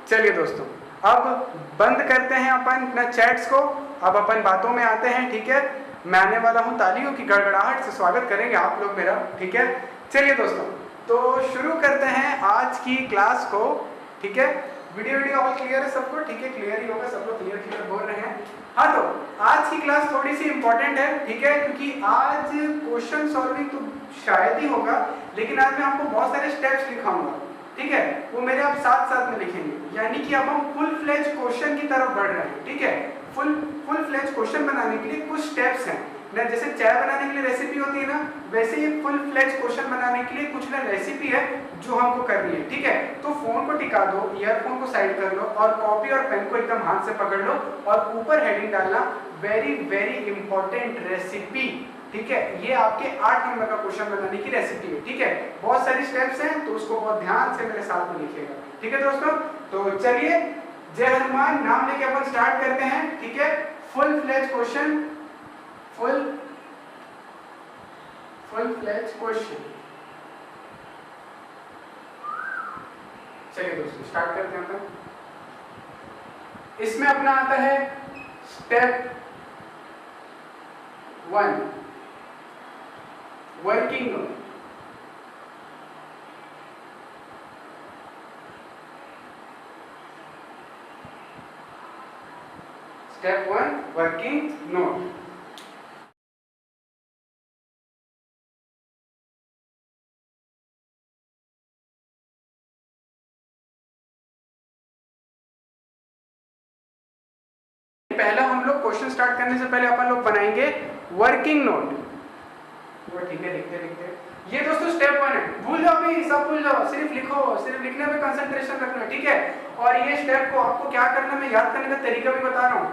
चलिए दोस्तों, अब बंद करते हैं अपन अपना चैट्स को, अब अपन बातों में आते हैं। ठीक है, मैं आने वाला हूँ, तालियों की गड़गड़ाहट से स्वागत करेंगे आप लोग मेरा। ठीक है, चलिए दोस्तों, तो शुरू करते हैं आज की क्लास को। ठीक है, वीडियो ऑल क्लियर है सबको? ठीक है, क्लियर ही होगा, सब लोग क्लियर बोल रहे हैं। हाँ, तो आज की क्लास थोड़ी सी इंपॉर्टेंट है। ठीक है, क्योंकि आज क्वेश्चन सॉल्विंग तो शायद ही होगा, लेकिन आज मैं आपको बहुत सारे स्टेप्स लिखाऊंगा। ठीक है, वो मेरे आप साथ साथ में लिखेंगे, यानी कि अब हम फुल फ्लेज क्वेश्चन की तरफ बढ़ रहे हैं। ठीक है, फुल फ्लेज क्वेश्चन बनाने के लिए कुछ स्टेप्स हैं ना, जैसे चाय बनाने के लिए रेसिपी होती है ना, वैसे ही फुल फ्लेज क्वेश्चन बनाने के लिए कुछ ना रेसिपी है जो हमको करनी है। ठीक है, तो फोन को टिका दो, ईयरफोन को साइड कर लो और कॉपी और पेन को एकदम हाथ से पकड़ लो और ऊपर हेडिंग डालना वेरी वेरी इंपॉर्टेंट रेसिपी। ठीक है, ये आपके 8 नंबर का क्वेश्चन बनाने की रेसिपी है। ठीक है, बहुत सारी स्टेप्स हैं, तो उसको बहुत ध्यान से मेरे साथ में लिखिएगा। ठीक है दोस्तों, तो चलिए जय हनुमान नाम लेके अपन स्टार्ट करते हैं। ठीक है, full fledge question, full fledge question. चलिए दोस्तों स्टार्ट करते हैं अपन। इसमें अपना आता है step 1, working note. Step 1, working note. पहला हम लोग क्वेश्चन स्टार्ट करने से पहले अपन लोग बनाएंगे वर्किंग नोट। ठीक है, लिखते ये दोस्तों स्टेप 1 है। भूल जाओ भी, सब भूल जाओ, सिर्फ लिखो, सिर्फ लिखने में कंसंट्रेशन रखना। ठीक है, और ये स्टेप को आपको क्या करना, मैं याद करने का तरीका भी बता रहा हूँ।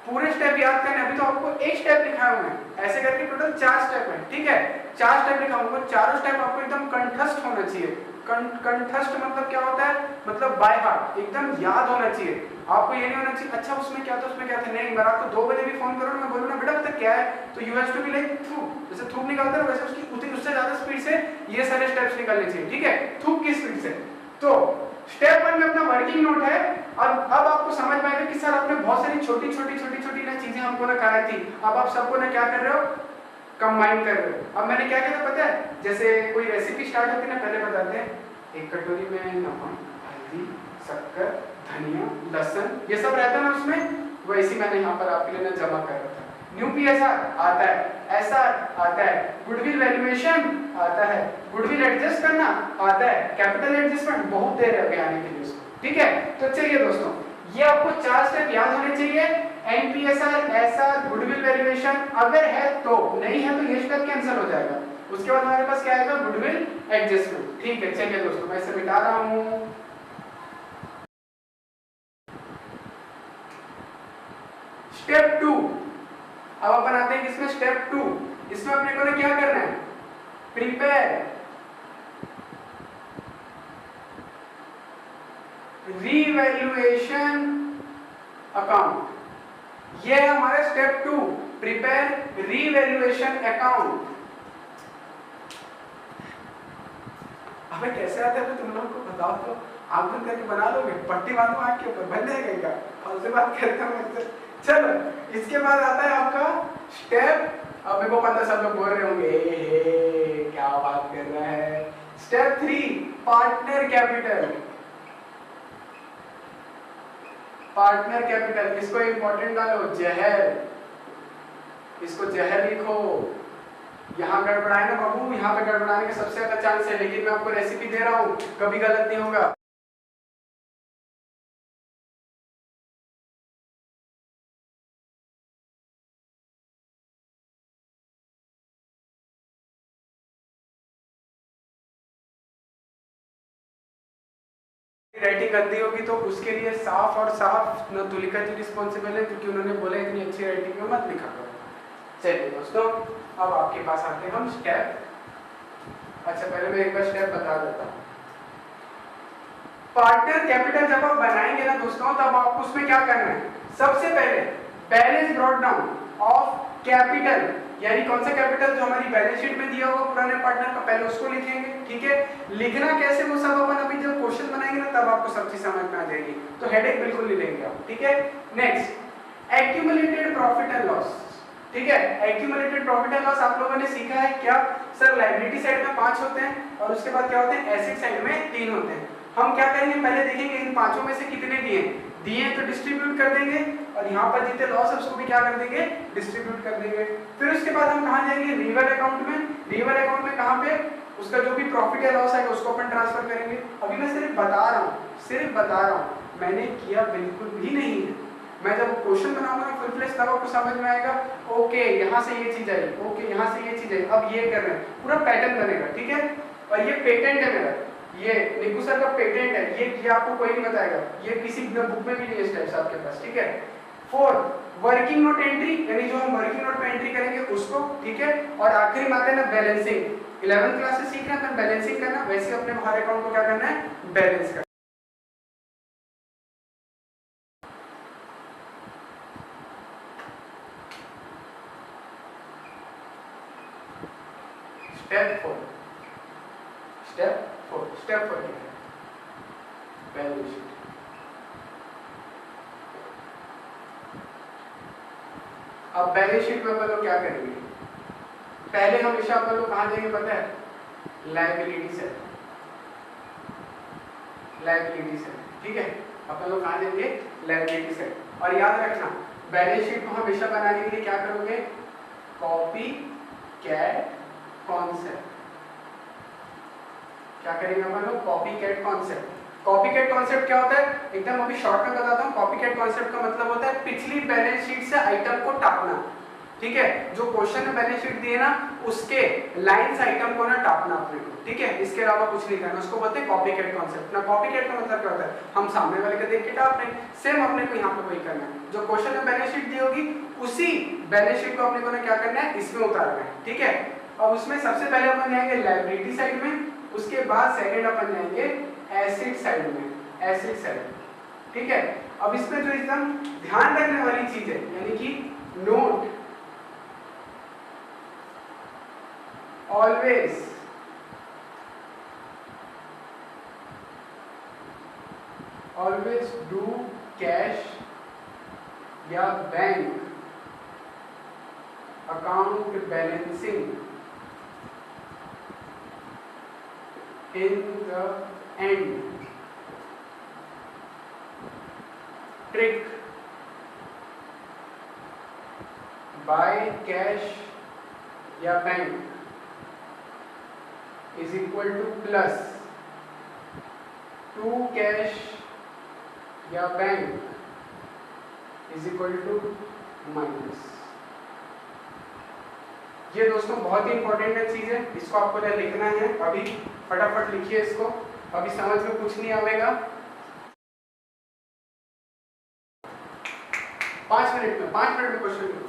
पूरे स्टेप याद करने, अभी तो आपको एक स्टेप लिखा हुआ है, ऐसे करके टोटल 4 स्टेप है। ठीक है, 4 स्टेप लिखा हुआ, चारों स्टेप आपको एकदम कंठस्थ होना चाहिए। कंठस्थ मतलब क्या होता है, मतलब बाय हार्ट, एकदम याद होना चाहिए। आपको ये नहीं होना चाहिए अच्छा उसमें क्या था, उसमें क्या था। नहीं, मैं आपको 2 बजे भी फोन करूँ, मैं बोलूँ ना बेटा पता क्या है, तो you have to be like थूक, जैसे थूक निकालते हैं वैसे उससे ज्यादा स्पीड से ये सारे स्टेप्स निकालने चाहिए। ठीक है, थूक की स्पीड से। तो स्टेप 1 में अपना वर्किंग नोट है। और अब आपको समझ में आएगा कि सर आपने बहुत सारी छोटी ना चीजें हमको ना कराई थी, अब आप सबको ना क्या कर रहे हो, कंबाइन कर रहे हो। अब मैंने क्या किया था पता है, जैसे कोई रेसिपी स्टार्ट होती है ना, पहले बताते हैं 1 कटोरी में नमक, हल्दी, शक्कर, धनिया, लहसुन, ये सब रहता है ना उसमें, वैसे मैंने यहाँ पर आपके लिए ना जमा कर रखा था। न्यू पीएसआर आता है, एसआर आता है, गुडविल वैल्यूएशन आता है, गुडविल एडजस्ट करना आता है, कैपिटल एडजस्टमेंट बहुत देर है अभी आने के लिए उसको। ठीक है, तो चलिए दोस्तों, ये आपको 4 स्टेप याद होने चाहिए। एनपीएसआर, एसआर, गुडविल वैल्यूएशन, अगर है तो, नहीं है तो ये स्टेप कैंसिल हो जाएगा। उसके बाद हमारे पास क्या आएगा, गुडविल एडजस्टमेंट। ठीक है, चलिए दोस्तों मैं इसे मिटा रहा हूँ। स्टेप 2, अब अपन आते हैं किसमें, स्टेप 2। इसमें अपने को क्या करना है, प्रिपेयर रीवैल्यूएशन अकाउंट। ये है हमारा स्टेप 2, प्रिपेयर रीवैल्यूएशन अकाउंट। अबे कैसे आता है तुम लोगों को बताओ तो, आप बंद करके बना लोगे, पट्टी बांधो आँख के ऊपर, बन जाएगा क्या, फालतू बात करता हूँ। चलो इसके बाद आता है आपका स्टेप, अब मेरे को 15 सब लोग बोल रहे होंगे क्या बात कर रहा है। Step 3, partner capital. Partner capital, इसको इंपॉर्टेंट डालो, जहर, इसको जहर लिखो। यहाँ गड़बड़ाए ना बाबू, यहाँ पे गड़बड़ाने का सबसे ज्यादा चांस है, लेकिन मैं आपको रेसिपी दे रहा हूँ, कभी गलत नहीं होगा। राइटिंग गंदी होगी तो उसके लिए साफ और साफ न तुलिका जी रिस्पॉन्सिबल है, क्योंकि उन्होंने बोला इतनी अच्छी राइटिंग में मत लिखा करो। चलिए दोस्तों, अब आपके पास आते हैं हम स्टेप। अच्छा पहले मैं एक बार स्टेप बता देता हूँ। पार्टनर कैपिटल जब आप बनाएंगे ना दोस्तों, तब आपको उसमें क्या करना है, सबसे पहले balance brought down of capital यानी कौन सा कैपिटल जो हमारी बैलेंस शीट में दिया होगा पुराने पार्टनर का, पहले उसको लिखेंगे। ठीक है, लिखना कैसे वो सब अपन अभी जब क्वेश्चन बनाएंगे ना तब आपको सब चीज समझ में आ जाएगी, तो हेडेक बिल्कुल नहीं लेंगे आप। ठीक है, next accumulated profit and loss. ठीक है, एक्यूमुलेटेड प्रॉफिट एंड लॉस आप लोगों ने सीखा है क्या सर? लायबिलिटी साइड में 5 होते हैं और उसके बाद क्या होते हैं, एसेट साइड में 3 होते हैं। हम क्या करेंगे, पहले देखेंगे इन पांचों में से कितने दिए दिए तो डिस्ट्रीब्यूट कर देंगे, और यहाँ पर जितने लॉस है उसको भी क्या कर देंगे, डिस्ट्रीब्यूट कर देंगे। फिर उसके बाद हम कहाँ जाएंगे, रिवर अकाउंट में। रिवर अकाउंट में कहाँ पे, उसका जो भी प्रॉफिट या लॉस आएगा उसको अपन ट्रांसफर करेंगे। अभी मैं सिर्फ बता रहा हूँ, मैंने किया बिल्कुल भी नहीं है। मैं जब क्वेश्चन बनाऊंगा फुल फ्लेश तब आपको समझ में आएगा, ओके यहाँ से ये चीज आई, ओके यहाँ से ये चीज आई, अब ये कर रहे हैं, पूरा पैटर्न बनेगा। ठीक है, और ये पेटेंट है मेरा, ये निकू सर का पेटेंट है, ये आपको कोई नहीं बताएगा, ये किसी बुक में भी नहीं है स्टेप्स आपके पास। ठीक है, 4 वर्किंग नोट एंट्री, यानी जो हम वर्किंग नोट में एंट्री करेंगे उसको। ठीक है, और आखिरी में आते हैं ना बैलेंसिंग। 11th क्लास से सीख रहे हैं बैलेंसिंग करना, वैसे अपने हर अकाउंट को क्या करना है, बैलेंस करना। स्टेप 4 क्या है, बैलेंस शीट। अब बैलेंस शीट में अपन लोग क्या करेंगे, पहले हमेशा अपन लोग कहाँ जाएंगे पता है, लायबिलिटी साइड। ठीक है, अपन लोग कहाँ जाएंगे, लायबिलिटी साइड। और याद रखना बैलेंस शीट को हमेशा बनाने के लिए क्या करोगे, कॉपी कैट कॉन्सेप्ट। क्या करेंगे अपन लोग, copycat concept. Copycat concept क्या होता है, एकदम अभी शॉर्ट में बताता हूँ। कॉपी कैट कॉन्सेप्ट का मतलब होता है पिछली बैलेंस शीट से आइटम को टापना। ठीक है, जो क्वेश्चन में बैलेंस शीट दिए ना उसके लाइंस आइटम को ना टापना अपने को। ठीक है, इसके अलावा कुछ नहीं करना, उसको बोलते हैं कॉपी कैट कॉन्सेप्ट। ना कॉपी कैट का मतलब क्या होता है, हम सामने वाले का देख के टाप रहे हैं, सेम अपने को यहाँ पे वही करना है। जो क्वेश्चन में बैलेंस शीट दी होगी उसी बैलेंस शीट को अपने को ना क्या करना है, इसमें उतारना है। ठीक है, अब उसमें सबसे पहले अपन जाएंगे लायबिलिटी साइड में, उसके बाद सेकंड अपन जाएंगे एसेट साइड में, एसेट साइड। ठीक है, अब इसमें जो एकदम ध्यान रखने वाली चीज है, यानी कि नोट ऑलवेज डू कैश या bank account balancing in the end. Trick by cash या bank is equal to plus to cash या bank is equal to minus। ये दोस्तों बहुत ही इंपॉर्टेंट चीज है, इसको आपको लिखना है। अभी फटाफट लिखिए इसको, अभी समझ में कुछ नहीं आएगा। 5 मिनट में क्वेश्चन लिखो।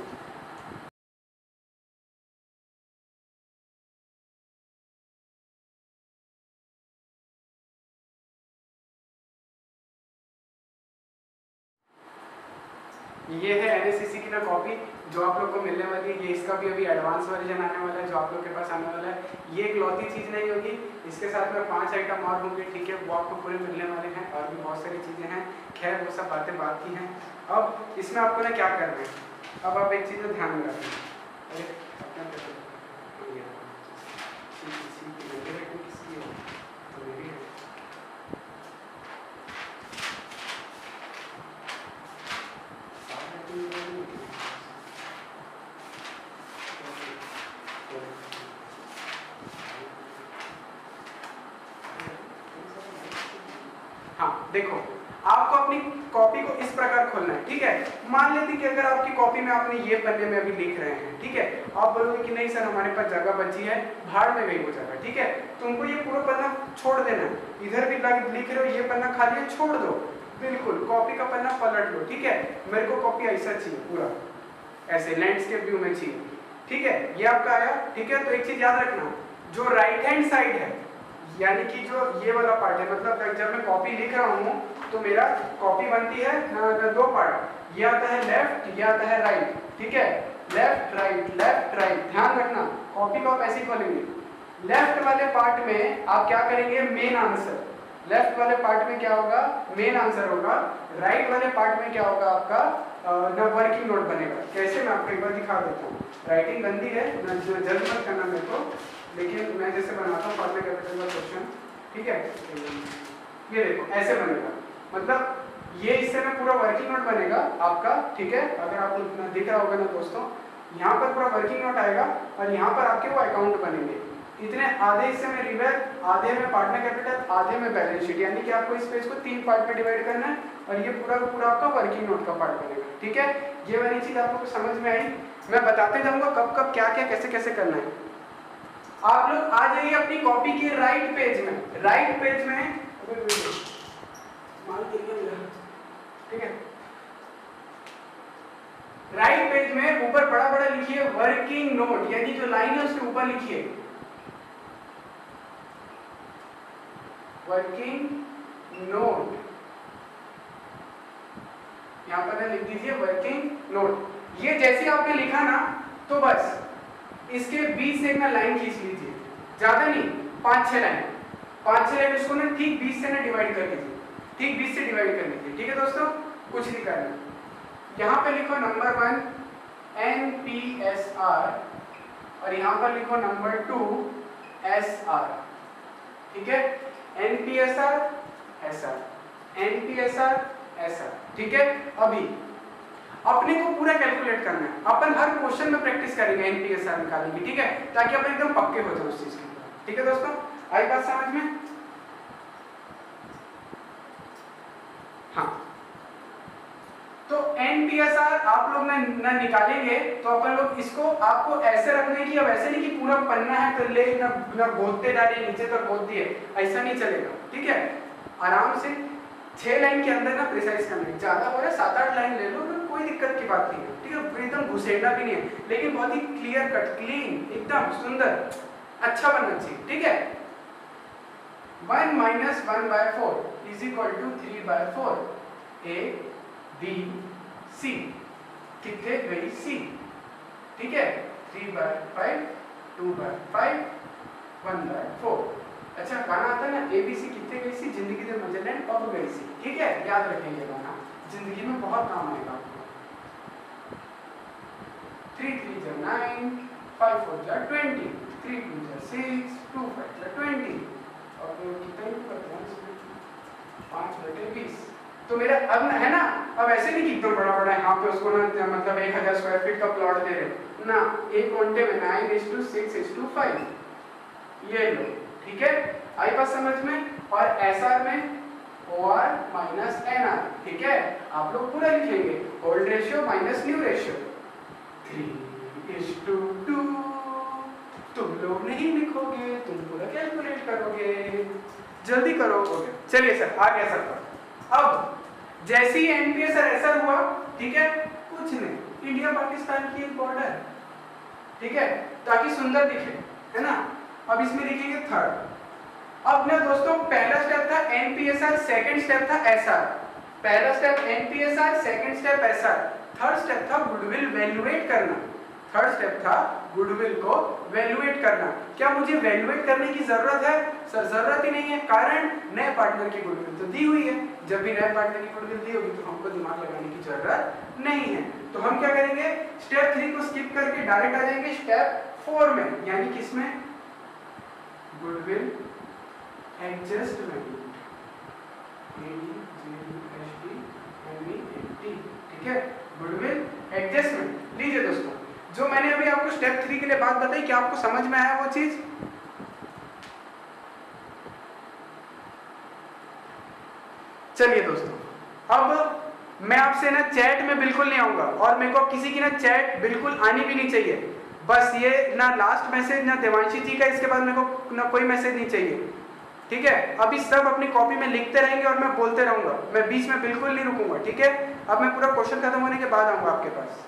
ये है एनएससीसी की ना कॉपी जो आप लोग को मिलने वाली है। ये इसका भी अभी एडवांस वर्जन आने वाला है जो आप लोग के पास आने वाला है। ये एक लौती चीज़ नहीं होगी, इसके साथ में 5 आइटम और होंगे। ठीक है, वो आपको पूरे मिलने वाले हैं और भी बहुत सारी चीज़ें हैं। खैर वो सब बातें बात की हैं। अब इसमें आपको ना क्या करना है, अब आप एक चीज़ ध्यान में रखें। हाँ देखो, आपको अपनी कॉपी को इस प्रकार खोलना है। ठीक है, मान लेते कि अगर आपकी कॉपी में आपने ये पन्ने में अभी लिख रहे हैं, ठीक है, आप बोलोगे कि नहीं सर हमारे पास जगह बची है, भाड़ में गई वो जगह। ठीक है, तुमको ये पूरा पन्ना छोड़ देना है। इधर भी लिख रहे हो ये पन्ना खाली है, छोड़ दो, बिल्कुल कॉपी का पन्ना पलट लो। ठीक है, मेरे को कॉपी ऐसा चाहिए, पूरा ऐसे लैंडस्केप व्यू में चाहिए। ठीक है, ये आपका आया। ठीक है, तो एक चीज याद रखना, जो राइट हैंड साइड है यानी कि जो ये वाला पार्ट है, मतलब जब मैं कॉपी लिख रहा हूँ तो मेरा कॉपी बनती है 2 पार्ट, ये आता है लेफ्ट, ये आता है राइट। ठीक है, लेफ्ट राइट, ध्यान रखना कॉपी को आप ऐसे ही खोलेंगे। लेफ्ट वाले पार्ट में आप क्या करेंगे, मेन आंसर। लेफ्ट वाले पार्ट में क्या होगा, मेन आंसर होगा। राइट वाले पार्ट में क्या होगा आपका ना वर्किंग नोट बनेगा। कैसे, मैं आपको एक बार दिखा देता हूँ। राइटिंग गंदी है, जल्द मत करना मेरे को, लेकिन मैं जैसे बनाता हूँ फार्मूला कैपिटल का क्वेश्चन, ठीक है। ये देखो ऐसे बनेगा, मतलब ये इससे में पूरा वर्किंग नोट बनेगा आपका, ठीक है। अगर आपको दिख रहा होगा ना दोस्तों, यहाँ पर पूरा वर्किंग नोट आएगा और यहाँ पर आपके वो अकाउंट बनेंगे। इतने आधे हिस्से में रिवर, आधे में पार्टनर कैपिटल, आधे में बैलेंस शीट, यानी कि आपको इस पेज को 3 पार्ट में डिवाइड करना है और ये पूरा पूरा आपका वर्किंग नोट का पार्ट बनेगा, ठीक है। ये वाली चीज आपको समझ में आई, मैं बताते जाऊंगा कब कब क्या क्या कैसे कैसे करना है। आप लोग आ जाइए अपनी कॉपी के राइट पेज में, राइट पेज में, ठीक है, राइट पेज में ऊपर बड़ा बड़ा लिखिए वर्किंग नोट, यानी जो लाइन है उसके ऊपर लिखिए वर्किंग नोट, यहां पर लिख दीजिए वर्किंग नोट। ये जैसे आपने लिखा ना, तो बस इसके बीच से एक ना लाइन खींच लीजिए, ज्यादा नहीं, 5-6 लाइन, 5-6 लाइन उसको ना ठीक 20 से ना डिवाइड कर लीजिए, ठीक 20 से डिवाइड कर लीजिए, ठीक है दोस्तों। कुछ नहीं करना, यहाँ पे लिखो नंबर 1 NPSR और यहाँ पर लिखो नंबर 2 SR, ठीक है। NPSR SR, NPSR SR, ठीक है। अभी अपने को पूरा कैलकुलेट करना है, अपन हर क्वेश्चन में प्रैक्टिस करेंगे NPSR निकालेंगे, ठीक है, ताकि अपन एकदम पक्के हो जाए उस चीज के, ठीक है दोस्तों। आई बात समझ में? हाँ, तो NPSR आप लोग ना निकालेंगे तो अपन लोग इसको आपको ऐसे रखने की, अब ऐसे नहीं कि पूरा पन्ना है तो ले ना गोदते डालिए नीचे तक गोद दिए, ऐसा नहीं चलेगा, ठीक है। आराम से 6 लाइन के अंदर ना प्रिसाइज करना है, ज्यादा हो रहा है 7-8 लाइन ले लो, कोई दिक्कत की बात नहीं है, ठीक है। एकदम घुसेड़ना भी नहीं है, लेकिन बहुत ही क्लियर कट, क्लीन, एकदम सुंदर, अच्छा बनना चाहिए, ठीक है। 1 - 1/4 = 3/4 A B C, कितने गई C, ठीक है। 3/5 2/5 1/4। अच्छा गाना आता है ना, ABC कितने गई सी, जिंदगी दे मजेलैंड पब गई सी, ठीक है, याद रखेंगे गाना, जिंदगी में बहुत काम आएगा आपको। 3 3 = 9 5 4 = 20 3 2 = 6 2 5 = 20 और कितना ही करते हैं इसमें 5/20। तो मेरा अब ना है ना, अब ऐसे नहीं कि एकदम बड़ा बड़ा यहाँ पे उसको ना मतलब 1000 स्क्वायर फीट का प्लॉट दे रहे ना, एक घंटे में 9:6:5 ये लो, ठीक है। आई बात समझ में। और SR में OR - NR, ठीक है। आप लोग पूरा लिखेंगे old ratio minus new ratio 3:2। तुम लोग नहीं लिखोगे, तुम पूरा कैलकुलेट करोगे, जल्दी करोगे। चलिए सर आ गया सर। अब जैसे ही NPSR ऐसा हुआ, ठीक है, कुछ नहीं, इंडिया पाकिस्तान की एक बॉर्डर, ठीक है, ताकि सुंदर दिखे, है ना। अब इसमें लिखेंगे थर्ड। अब ना दोस्तों पहला स्टेप था NPSR, सेकंड स्टेप था SR। पहला step NPSR, second step SR, third step था गुडविल वैल्यूएट करना। थर्ड स्टेप था गुडविल को वैल्यूएट करना। क्या मुझे वैल्यूएट करने की जरूरत है? सर जरूरत ही नहीं है, कारण नए पार्टनर की गुडविल तो दी हुई है। जब भी नए पार्टनर की गुडविल दी होगी तो हमको दिमाग लगाने की जरूरत नहीं है। तो हम क्या करेंगे, स्टेप 3 को स्किप करके डायरेक्ट आ जाएंगे स्टेप 4 में, यानी कि इसमें गुडविल एडजस्टमेंट, ठीक है, गुडविल एडजस्टमेंट। लीजिए दोस्तों, जो मैंने अभी आपको स्टेप 3 के लिए बात बताई, क्या आपको समझ में आया वो चीज? चलिए दोस्तों, अब मैं आपसे ना चैट में बिल्कुल नहीं आऊंगा और मेरे को किसी की ना चैट बिल्कुल आनी भी नहीं चाहिए। बस ये ना लास्ट मैसेज ना देवांशी जी का, इसके बाद मेरे को ना कोई मैसेज नहीं चाहिए, ठीक है। अभी सब अपनी कॉपी में लिखते रहेंगे और मैं बोलते रहूंगा, मैं बीच में बिल्कुल नहीं रुकूंगा, ठीक है। अब मैं पूरा क्वेश्चन खत्म होने के बाद आऊंगा आपके पास।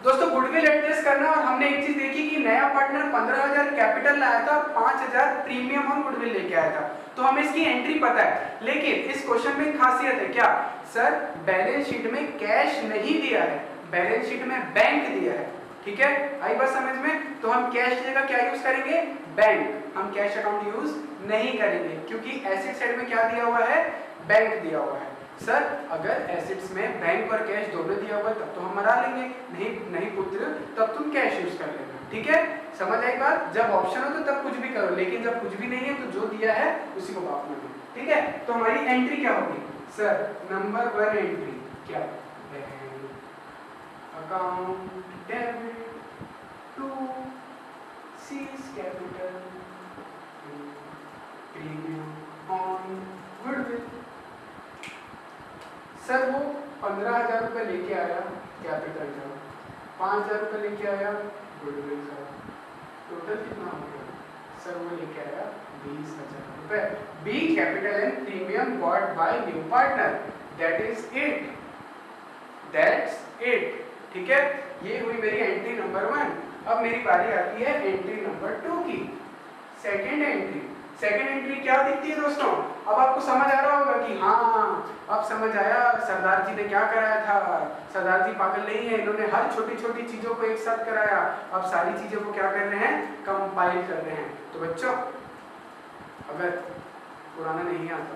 दोस्तों गुडविल एडजस्ट करना, और हमने एक चीज देखी कि नया पार्टनर 15,000 कैपिटल लाया था, 5,000 प्रीमियम और गुडविल लेके आया था, तो हमें इसकी एंट्री पता है। लेकिन इस क्वेश्चन में खासियत है क्या सर, बैलेंस शीट में कैश नहीं दिया है, बैलेंस शीट में बैंक दिया है, ठीक है, आई बात समझ में। तो हम कैश की जगह क्या यूज करेंगे, बैंक। हम कैश अकाउंट यूज नहीं करेंगे क्योंकि एसेट साइड में क्या दिया हुआ है, बैंक दिया हुआ है। सर अगर एसेट्स में बैंक और कैश दोनों दिया हुआ है तब तो हम मरा लेंगे, नहीं पुत्र तब तुम कैश यूज कर लेना, ठीक है, समझ आई बात। जब ऑप्शन हो तो तब कुछ भी करो, लेकिन जब कुछ भी नहीं है तो जो दिया है उसी को बात में दो, ठीक है। तो हमारी एंट्री क्या होगी सर, नंबर 1 एंट्री क्या, bank account debit to seize capital premium on goodwill. Sir वो 15,000 रुपये लेके आया कैपिटल का, 5,000 रुपये लेके आया गुडविल का, टोटल कितना हो गया सर, वो लेके आया 20,000 रुपये। B capital and premium bought by new partner, that is it, that's it, ठीक है। ये हुई मेरी एंट्री नंबर 1। अब मेरी बारी आती है एंट्री नंबर 2 की, सेकेंड एंट्री। सेकेंड एंट्री क्या दिखती है दोस्तों, अब आपको समझ आ रहा होगा कि हाँ अब समझ आया सरदार जी ने क्या कराया था, सरदार जी पागल नहीं है, इन्होंने हर छोटी छोटी चीजों को एक साथ कराया, अब सारी चीजों को क्या कर रहे हैं, कंपाइल कर रहे हैं। तो बच्चों अगर पुराना नहीं आता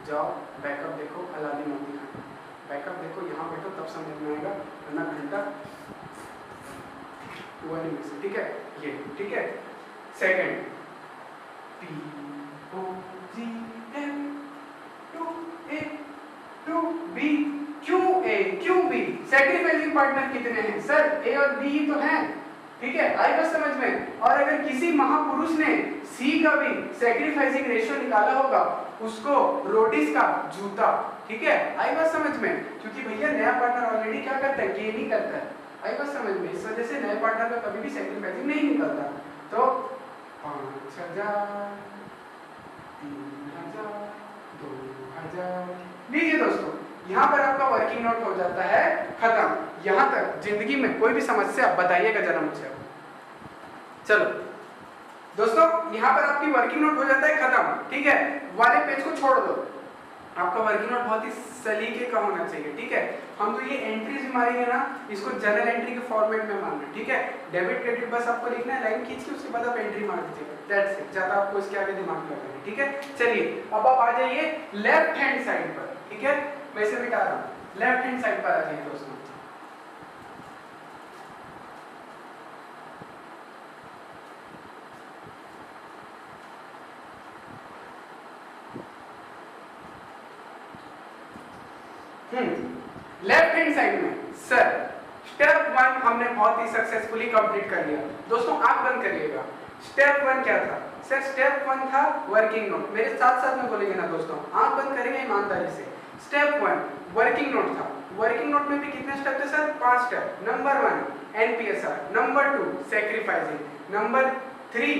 जाओ बैकअप देखो, हलाली मत दिखाना, बैकअप देखो, यहाँ बैठो तब समझ में आएगा, वरना घंटा हुआ नहीं मिल, ठीक है, ये ठीक है। Second P O G M 2A 2B QB। Sacrificing partner कितने हैं सर, A और B ही तो हैं, ठीक है, आई बस समझ में। और अगर किसी महापुरुष ने C का भी सैक्रिफाइसिंग रेशियो निकाला होगा, उसको रोडिस का जूता, ठीक है, आई बस समझ में। क्योंकि भैया नया पार्टनर ऑलरेडी क्या करता है, गेन ही करता है, आई बस समझ में। इस वजह से नए पार्टनर का कभी भी सैक्रिफाइसिंग नहीं निकलता। तो 5,000 3,000 2,000, लीजिए दोस्तों यहाँ पर आपका वर्किंग नोट हो जाता है खत्म। यहाँ तक जिंदगी में कोई भी समस्या बताइएगा जरा मुझे। चलो दोस्तों यहाँ पर आपकी वर्किंग नोट हो जाता है खत्म, ठीक है, वाले पेज को छोड़ दो, आपका वर्किंग नोट बहुत ही सलीके का होना चाहिए, ठीक है। हम तो ये एंट्रीज मारेंगे ना, इसको जनरल एंट्री के फॉर्मेट में मारना, ठीक है। डेबिट क्रेडिट बस आपको लिखना है, लाइन खींच के उसके बाद आप एंट्री मार दीजिएगा, दैट्स इट, ज्यादा आपको इसके आगे दिमाग में लगाना है, ठीक है। चलिए अब आप आ जाइए लेफ्ट हैंड साइड पर, ठीक है, मैं इसे मिटा रहा हूँ, लेफ्ट हैंड साइड पर आ जाइए दोस्तों। लेफ्ट हैंड साइड में सर स्टेप 1 हमने बहुत ही सक्सेसफुली कंप्लीट कर लिया। दोस्तों आप बंद करिएगा, स्टेप 1 क्या था सर, स्टेप 1 था वर्किंग नोट, मेरे साथ साथ में बोलेंगे ना दोस्तों, आप बंद करेंगे ईमानदारी से। स्टेप 1 वर्किंग नोट था, वर्किंग नोट में भी कितने स्टेप थे sir, 5 step. Number 1 एनपीएसआर, number 2 sacrificing, number 3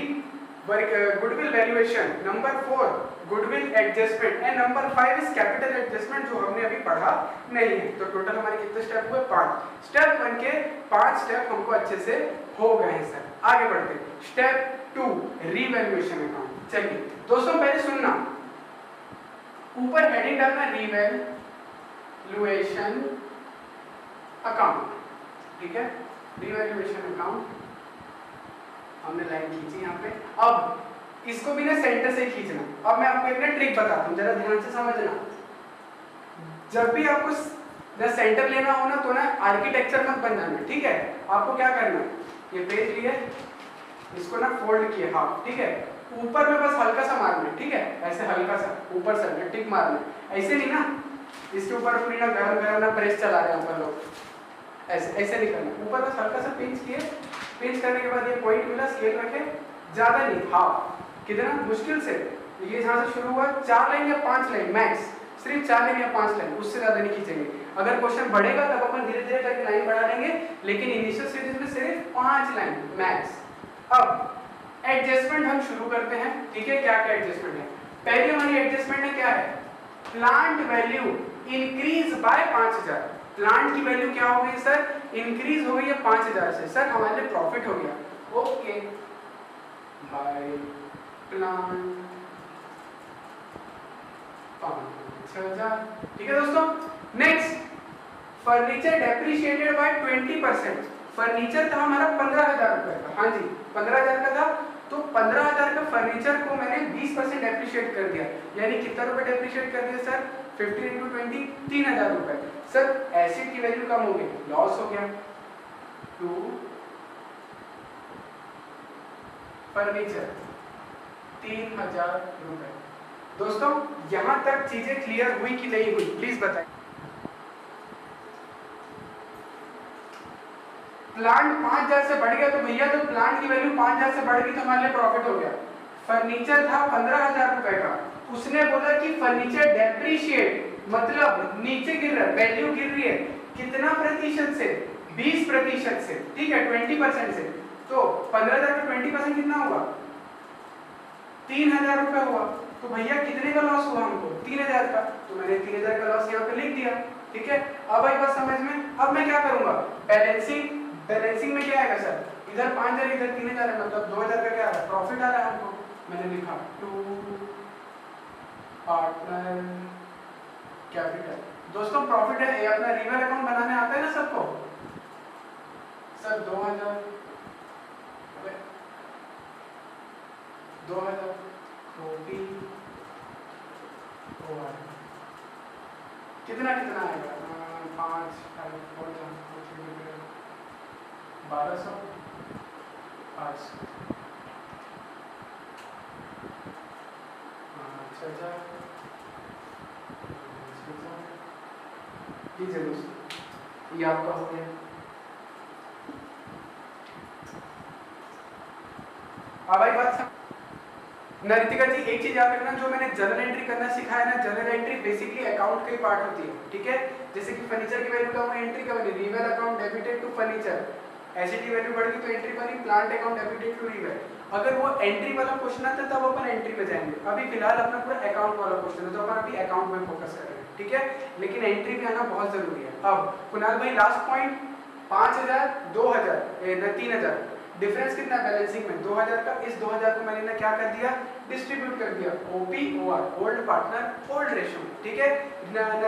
goodwill valuation, number 4 goodwill adjustment and number 5 is capital adjustment, जो हमने अभी पढ़ा नहीं है। तो टोटल हमारे कितने स्टेप हुए, 5। स्टेप 1 के 5 स्टेप हमको अच्छे से हो गए हैं सर। आगे बढ़ते हैं, स्टेप 2 रीवैल्यूएशन अकाउंट। चलिए दोस्तों पहले सुनना, ऊपर हेडिंग डालना रीवैल्यूएशन अकाउंट, ठीक है, रीवैल्यूएशन अकाउंट हमने लाइन खींची यहाँ पे। अब इसको भी ना सेंटर से खींचना। अब मैं आपको एक ना ट्रिक बताता हूँ, जरा ध्यान से समझना। जब भी आपको ना सेंटर लेना हो ना, तो ना आर्किटेक्चर मत बन जाना, ठीक है। आपको क्या करना है, ये पेज लिए, इसको ना फोल्ड किए हाफ, ठीक है, ऊपर में बस हल्का सा मारना है, ठीक है, ऐसे हल्का सा ऊपर से टिक मारना है, ऐसे नहीं ना, इसके ऊपर पूरी ना गरम ना प्रेस चला रहे हैं ऊपर लोग, ऐसे ऐसे नहीं करना, ऊपर बस हल्का सा पिंच किए, पिंच करने के बाद ये पॉइंट मिला, स्केल रखे, ज्यादा नहीं, हाफ, कितना मुश्किल से ये जहाँ से शुरू हुआ 4 लाइन या 5 लाइन मैक्स, सिर्फ 4 लाइन या 5 लाइन, उससे ज्यादा नहीं खींचेंगे। अगर क्वेश्चन बढ़ेगा तब अपन धीरे धीरे करके लाइन बढ़ा देंगे, लेकिन इनिशियल स्टेज में सिर्फ 5 लाइन मैक्स। अब एडजस्टमेंट हम शुरू करते हैं, ठीक है। क्या क्या एडजस्टमेंट है, पहली हमारी एडजस्टमेंट है क्या है, plant value increase by 5000। Plant की वैल्यू क्या हो गई सर, इंक्रीज हो गई है 5000 से, सर हमारे लिए प्रॉफिट हो गया, ओके, बाय प्लांट 5000, ठीक है दोस्तों। Next furniture depreciated by 20%। Furniture था हमारा 15,000 रुपए का, हाँ जी 15,000 का था, तो 15,000 का फर्नीचर को मैंने 20% डेप्रिशिएट कर दिया, यानी कितना रुपए डेप्रिशिएट कर दिया सर? 15 × 20 3,000 रुपए। सर एसिड की वैल्यू कम हो गई, लॉस हो गया। टू फर्नीचर 3,000 रुपए। दोस्तों यहां तक चीजें क्लियर हुई कि नहीं हुई, प्लीज बताएं। प्लांट 5,000 से बढ़ गया तो भैया तो प्लांट की वैल्यू 5,000 से बढ़ गई तो हमारे लिए प्रॉफिट हो गया। फर्नीचर था 15,000 रुपए का, उसने बोला कि फर्नीचर डेप्रिशिएट मतलब नीचे गिर रहा है, वैल्यू गिर रही है कितना प्रतिशत से? 20% से, ठीक है 20% से। तो 15,000 का 20% कितना हुआ? 3,000 रुपए हुआ। तो भैया कितने का लॉस हुआ हमको? 3,000 का। तो मैंने 3,000 का लॉस यहाँ पे लिख दिया, ठीक है। अब आई बात समझ में। अब मैं क्या करूंगा? बैलेंसिंग। बैलेंसिंग में क्या आएगा सर? इधर 5,000 इधर 3,000 है, मतलब 2,000 का क्या आ रहा है? प्रॉफिट आ रहा है हमको। मैंने लिखा टू पार्टनर कैपिटल। दोस्तों प्रॉफिट है, ये अपना रिवर अकाउंट बनाने आता है ना सबको? सर 2,000 कितना कितना आएगा? 5 1200 800 5,000 लीजिए दोस्तों, ये आपका हो गया। अब आई बात नरितिका जी, एक चीज याद रखना, जो मैंने जर्नल एंट्री करना सिखाया ना, जर्नल एंट्री बेसिकली अकाउंट का ही पार्ट होती है, ठीक है। जैसे कि फर्नीचर की वैल्यू का मैं एंट्री का बनी, river account debited to furniture, asset की वैल्यू बढ़ गई तो एंट्री बनी plant account debited to river. अगर वो एंट्री वाला क्वेश्चन आता है तब अपन एंट्री में जाएंगे, अभी फिलहाल अपना पूरा अकाउंट वाला क्वेश्चन है तो अपन अभी अकाउंट में फोकस कर रहे हैं, ठीक है। लेकिन एंट्री भी आना बहुत जरूरी है। अब कुणाल भाई लास्ट पॉइंट, 5,000 2,000 3,000 डिफरेंस कितना बैलेंसिंग में? 2,000 का। इस 2,000 को मैंने क्या कर दिया? डिस्ट्रीब्यूट कर दिया, OPOR old partner old ratio, ठीक है,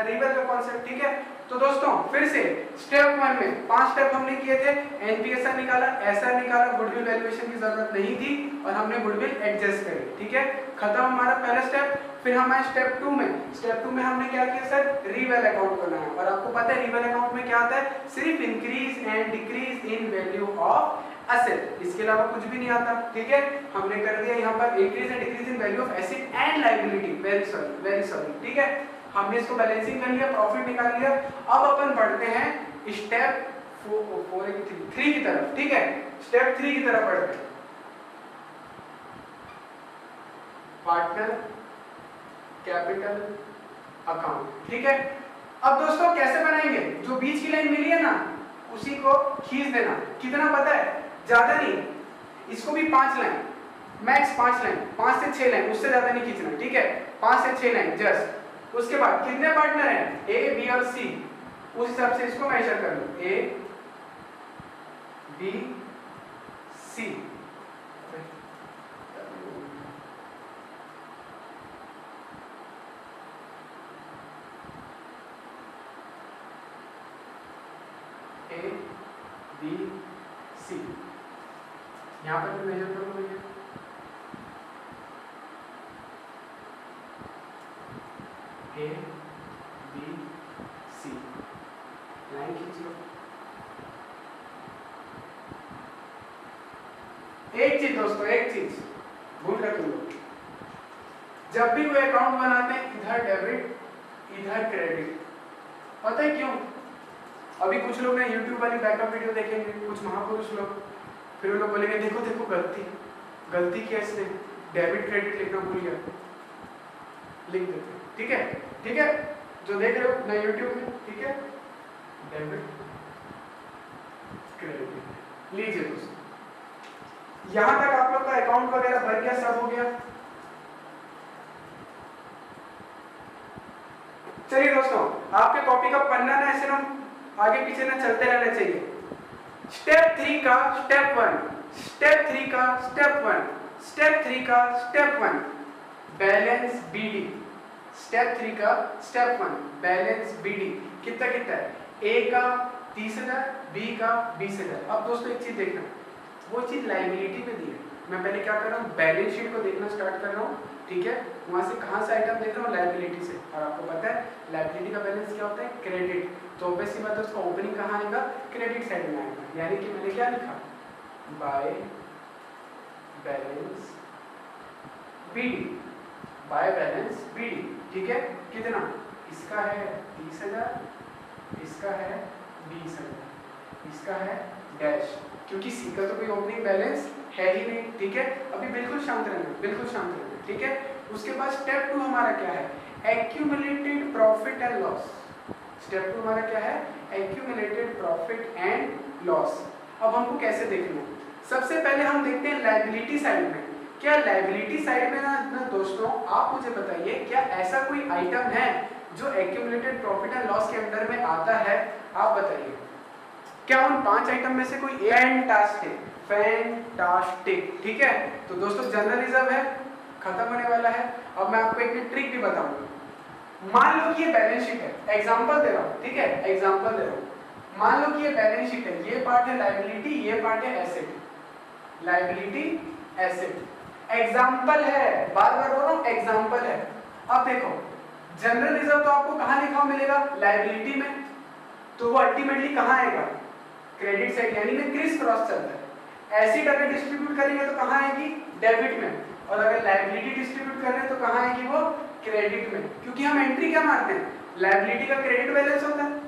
रिवर का कॉन्सेप्ट, ठीक है। तो दोस्तों फिर से स्टेप 1 में 5 स्टेप हमने किए थे, एनपीएसआर निकाला, एसआर निकाला, गुडविल वैल्यूएशन की जरूरत नहीं थी और हमने गुडविल एडजस्ट करी, ठीक है। खत्म हमारा पहला स्टेप। फिर हमारे स्टेप 2 में, स्टेप 2 में हमने क्या किया सर? रिवेल अकाउंट बनाया, और आपको पता है रिवेल अकाउंट में क्या आता है? सिर्फ increase and decrease in value of asset, इसके अलावा कुछ भी नहीं आता, ठीक है। हमने कर दिया यहाँ पर increase and decrease in value of asset and liability, very sorry, ठीक है। हमने इसको बैलेंसिंग कर लिया, प्रॉफिट निकाल लिया। अब अपन बढ़ते हैं स्टेप 3 की तरफ, ठीक है। स्टेप 3 की तरफ बढ़ते हैं, पार्टनर कैपिटल अकाउंट, ठीक है। अब दोस्तों कैसे बनाएंगे? जो बीच की लाइन मिली है ना, उसी को खींच देना। कितना पता है? ज्यादा नहीं, इसको भी 5 लाइन, मैक्स 5 लाइन, 5 से 6 लाइन, उससे ज्यादा नहीं खींचना, ठीक है। 5 से 6 लाइन जस्ट। उसके बाद कितने पार्टनर हैं? ए, बी और सी, उस हिसाब से इसको मेजर कर लो, ए, बी, सी। ए, बी, सी, यहां पर भी मेजर करो भैया। ए, बी, सी, लाइन खींच लो। एक चीज दोस्तों, एक चीज भूल रहे तुम लोग, जब भी कोई अकाउंट बनाते हैं इधर डेबिट इधर क्रेडिट, पता है क्यों? अभी कुछ लोग ना YouTube वाली बैकअप वीडियो देखेंगे, कुछ महापुरुष लोग, फिर वो लोग बोलेंगे देखो देखो गलती किया इसने, डेबिट क्रेडिट लिखना भूल गया, लिख देते, ठीक है, ठीक है। जो देख रहे हो ना YouTube में, ठीक है, डेबिट क्रेडिट लीजिए दोस्तों। यहां तक आप लोग का अकाउंट वगैरह भर गया, सब हो गया। चलिए दोस्तों, आपके कॉपी का पन्ना ना ऐसे ना आगे पीछे ना चलते रहना चाहिए। स्टेप 3 का स्टेप 1, स्टेप 3 का स्टेप 1, स्टेप 3 का स्टेप 1 बैलेंस बीडी। स्टेप 3 का स्टेप 1 बैलेंस बीडी कितना कितना है? ए का 30,000, बी का 20,000। अब दोस्तों एक चीज देखना, वो चीज लायबिलिटी पे दी है। मैं पहले क्या कर रहा हूँ, बैलेंस शीट को देखना स्टार्ट कर रहा हूँ, ठीक है। वहां से कहाँ से आइटम देख रहा हूँ, लायबिलिटी से। और आपको पता है लायबिलिटी का बैलेंस क्या होता है, क्रेडिट। तो ऑब्वियसली बात है उसका ओपनिंग कहाँ आएगा, क्रेडिट साइड में आएगा। यानी कि मैंने क्या लिखा, by balance BD, by balance BD, ठीक है। कितना, इसका है 30,000, इसका है 20,000, इसका है डैश, क्योंकि सी का तो कोई ओपनिंग बैलेंस है ही नहीं, ठीक है। अभी बिल्कुल शांत रहना, बिल्कुल शांत रहना, ठीक है। उसके बाद स्टेप 2 हमारा क्या है, accumulated profit and loss. Step 2 हमारा क्या है, एक्यूमुलेटेड प्रॉफिट एंड लॉस। अब हमको कैसे देखना है, सबसे पहले हम देखते हैं लायबिलिटी साइड में। क्या लायबिलिटी साइड में ना दोस्तों, आप मुझे बताइए क्या ऐसा कोई आइटम है जो एक्यूमुलेटेड प्रॉफिट एंड लॉस के अंडर में आता है, आप बताइए। क्या उन 5 आइटम में से कोई फैंटास्टिक, फैंटास्टिक, ठीक है। तो दोस्तों जनरल रिजर्व है, खत्म होने वाला है। अब मैं आपको एक ट्रिक भी बताऊंगा। मान लो कि ये बैलेंस शीट है, एग्जांपल दे रहा हूं, ठीक है, एग्जांपल दे रहा हूं। मान लो कि ये बैलेंस शीट है, ये पार्ट है लायबिलिटी, ये पार्ट है एसेट, लायबिलिटी एसेट। एग्जांपल है, बार बार बोल रहा हूं एग्जांपल है। अब देखो जनरल रिजर्व तो आपको कहां लिखा मिलेगा, लायबिलिटी में, तो वो अल्टीमेटली कहां आएगा, क्रेडिट साइड, यानी कि क्रिस क्रॉस चलता है। एसेट अगर डिस्ट्रीब्यूट करेंगे तो कहां आएगी, डेबिट में, और अगर लायबिलिटी डिस्ट्रीब्यूट कर रहे हैं तो कहां आएगी वो, क्रेडिट में। क्योंकि हम एंट्री क्या मारते हैं, लायबिलिटी का क्रेडिट बैलेंस होता है,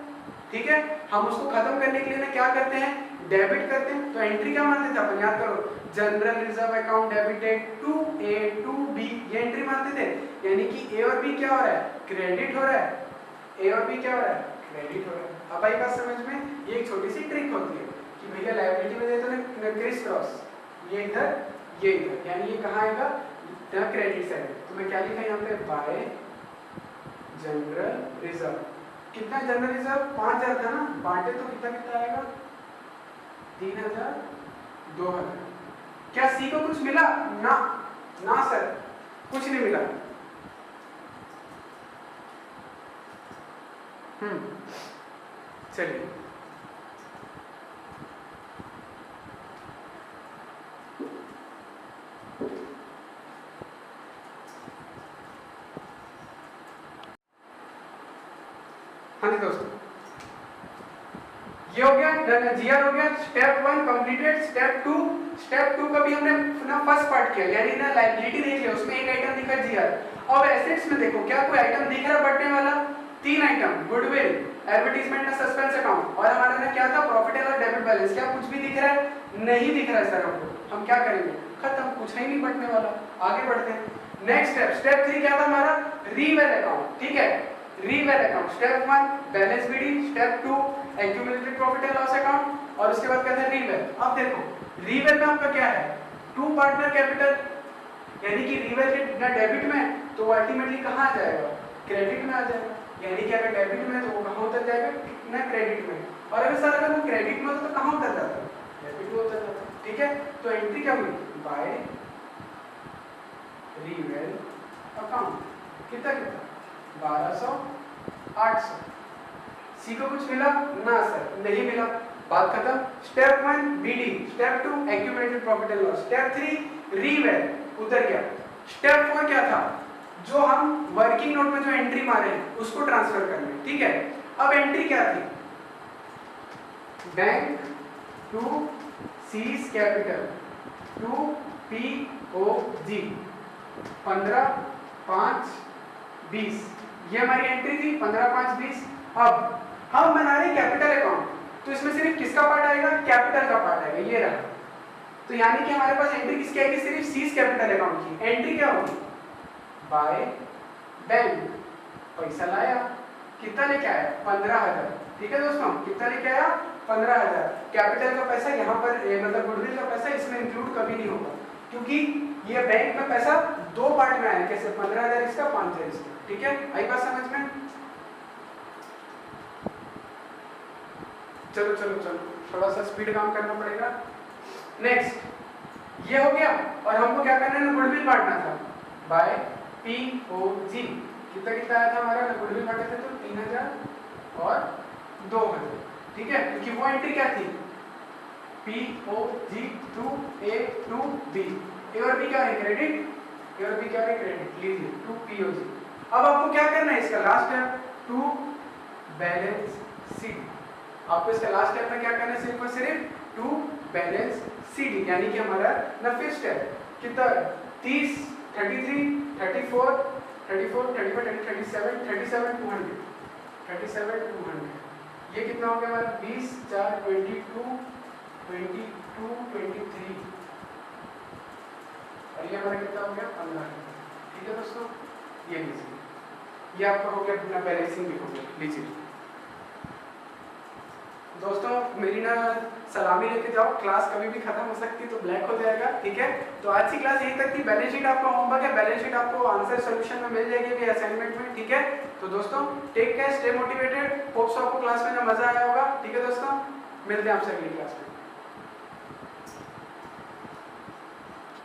ठीक है। हम उसको खत्म करने के लिए ना क्या करते हैं, डेबिट करते हैं। तो एंट्री क्या मारते थे अपन, याद करो, general reserve account debited to A to B, ये एंट्री मारते थे। यानी कि ए और बी क्या हो रहा है, क्रेडिट हो रहा है, ए और बी क्या हो रहा है, क्रेडिट हो रहा है। अब आई बात समझ में, ये एक छोटी सी ट्रिक होती है कि भैया लायबिलिटी में देते ना क्रिस क्रॉस, ये इधर ये इधर, यानी ये कहाँ आएगा, क्रेडिट साइड। तो मैं क्या लिखा यहाँ पे, बाय जनरल रिजर्व। कितना जनरल रिजर्व, 5,000 था ना, बांटे तो कितना कितना आएगा, 3,000, 2,000। क्या सी को कुछ मिला, ना ना सर, कुछ नहीं मिला। चलिए हाँ जी दोस्तों, ये हो गया, जीआर हो गया, स्टेप 1 कंप्लीटेड। स्टेप 2 का भी हमने ना फर्स्ट पार्ट किया, यानी ना लायबिलिटी देख लिया, उसमें एक आइटम दिखा जीआर। अब एसेट्स में देखो क्या कोई आइटम दिख रहा है बढ़ने वाला, 3 आइटम, गुडविल, एडवर्टाइजमेंट का सस्पेंस अकाउंट, और हमारा ना क्या था, प्रॉफिट एंड डेबिट बैलेंस। क्या कुछ भी दिख रहा है, नहीं दिख रहा है सर हमको। हम क्या करेंगे, खत्म, कुछ है ही नहीं बढ़ने वाला, आगे बढ़ते हैं। नेक्स्ट स्टेप 3 क्या था हमारा, रीवेल अकाउंट, ठीक है, reval account. Step 1 balance BD, step 2 accumulated profit and loss account, और उसके बाद क्या था, रीवेल। अब देखो रीवेल में आपका क्या है, 2 पार्टनर कैपिटल, यानी कि रीवेल के ना डेबिट में, तो अल्टीमेटली कहां आ जाएगा, क्रेडिट में आ जाएगा। यानी कि अगर डेबिट में तो वो कहां उतर जाएगा, ना क्रेडिट में। और अगर सर अगर वो क्रेडिट में होता तो कहां उतर जाता, डेबिट में उतर जाता, ठीक है। तो एंट्री क्या हुई, बाय रीवेल अकाउंट। कितना कितना, 1200, 800। सी को कुछ मिला, ना सर नहीं मिला, बात खत्म। Step 1 BD, step 2 accumulated profit and loss, step 3 reval, उतर गया। स्टेप 4 क्या था, जो हम वर्किंग नोट में जो एंट्री मारे हैं उसको ट्रांसफर करना है, ठीक है। अब एंट्री क्या थी, bank to seize capital to POG 15, 5, 20, ये हमारी एंट्री थी 15, 5, 20। अब हम बना रहे कैपिटल अकाउंट, तो इसमें सिर्फ किसका पार्ट आएगा, कैपिटल का पार्ट आएगा, ये रहा। तो यानी कि हमारे पास एंट्री किसकी आएगी, सिर्फ सीज कैपिटल अकाउंट की। एंट्री क्या होगी, बाय बैंक, पैसा लाया, कितना लेके आया, 15,000, ठीक है दोस्तों, कितना लेके आया, 15,000। कैपिटल का पैसा यहाँ पर मतलब गुडविल का पैसा इसमें इंक्लूड कभी नहीं होगा, क्योंकि ये बैंक में पैसा 2 पार्ट में आया, कैसे, 15,000 इसका, 5,000 इसका, ठीक है। आई बात समझ में, चलो चलो चलो, थोड़ा सा स्पीड काम करना पड़ेगा। नेक्स्ट ये हो गया, और हमको क्या करना है, गुडविल बांटना था, बाय पीओजी। कितना कितना आया था हमारा, गुडविल बांटे थे तो 3,000 और 200, ठीक है, क्योंकि वो एंट्री क्या थी POG to A to B, A और बी क्या है क्रेडिट, ए और बी क्या है क्रेडिट, लीजिए टू POG। अब आपको क्या करना है, इसका last step to balance CD, आपको इसका लास्ट स्टेप में क्या करना है, सिर्फ और सिर्फ टू बैलेंस CD, यानी कि हमारा ना फिफ्थ स्टेप कितना 30 33 34 34 35 37 37 200 37 200, ये कितना हो गया हमारा 20 4 22 22 23, और ये हमारा कितना हो गया 15, ठीक है दोस्तों, ये लीजिए, ये आपका हो गया अपना बैलेंसिंग भी हो गया। लीजिए दोस्तों, मेरी ना सलामी लेके जाओ, क्लास कभी भी खत्म हो सकती है तो ब्लैक हो जाएगा, ठीक है। तो आज की क्लास यहीं तक थी। बैलेंस शीट आपका होमवर्क है, बैलेंस शीट आपको आंसर सॉल्यूशन में मिल जाएगी अभी असाइनमेंट में, ठीक है। तो दोस्तों take care, stay motivated, hopes आपको क्लास में ना मजा आया होगा, ठीक है दोस्तों, मिलते हैं आपसे अगली क्लास में।